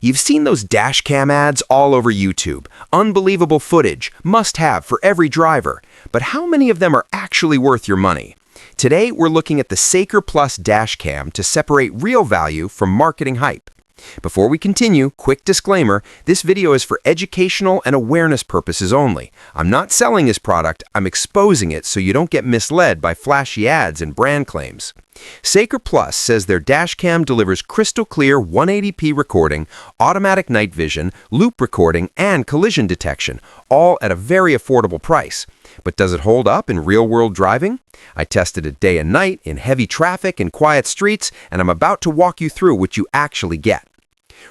You've seen those dash cam ads all over YouTube. Unbelievable footage, must have for every driver. But how many of them are actually worth your money? Today, we're looking at the Sakerplus Dash Cam to separate real value from marketing hype. Before we continue, quick disclaimer, this video is for educational and awareness purposes only. I'm not selling this product, I'm exposing it so you don't get misled by flashy ads and brand claims. Sakerplus says their dashcam delivers crystal clear 180p recording, automatic night vision, loop recording, and collision detection, all at a very affordable price. But does it hold up in real-world driving? I tested it day and night in heavy traffic and quiet streets, and I'm about to walk you through what you actually get.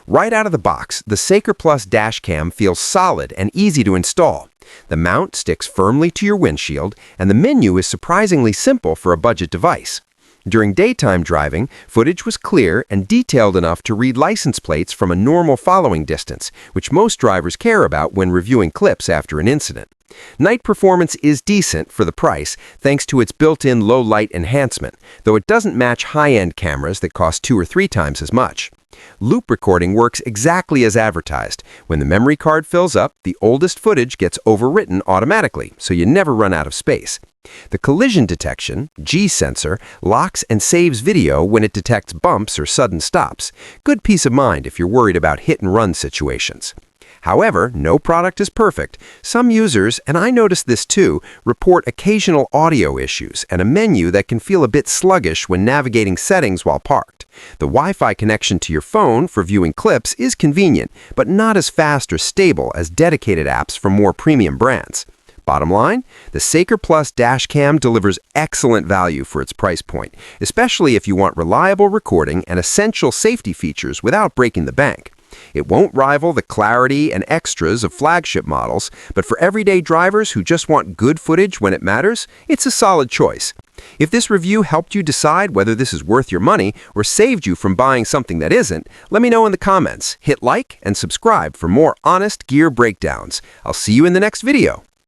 Right out of the box, the Sakerplus Dash Cam feels solid and easy to install. The mount sticks firmly to your windshield, and the menu is surprisingly simple for a budget device. During daytime driving, footage was clear and detailed enough to read license plates from a normal following distance, which most drivers care about when reviewing clips after an incident. Night performance is decent for the price, thanks to its built-in low-light enhancement, though it doesn't match high-end cameras that cost 2 or 3 times as much. Loop recording works exactly as advertised. When the memory card fills up, the oldest footage gets overwritten automatically, so you never run out of space. The collision detection, G sensor, locks and saves video when it detects bumps or sudden stops. Good peace of mind if you're worried about hit-and-run situations. However, no product is perfect. Some users, and I noticed this too, report occasional audio issues and a menu that can feel a bit sluggish when navigating settings while parked. The Wi-Fi connection to your phone for viewing clips is convenient, but not as fast or stable as dedicated apps from more premium brands. Bottom line, the Sakerplus Dash Cam delivers excellent value for its price point, especially if you want reliable recording and essential safety features without breaking the bank. It won't rival the clarity and extras of flagship models, but for everyday drivers who just want good footage when it matters, it's a solid choice. If this review helped you decide whether this is worth your money or saved you from buying something that isn't, let me know in the comments. Hit like and subscribe for more honest gear breakdowns. I'll see you in the next video.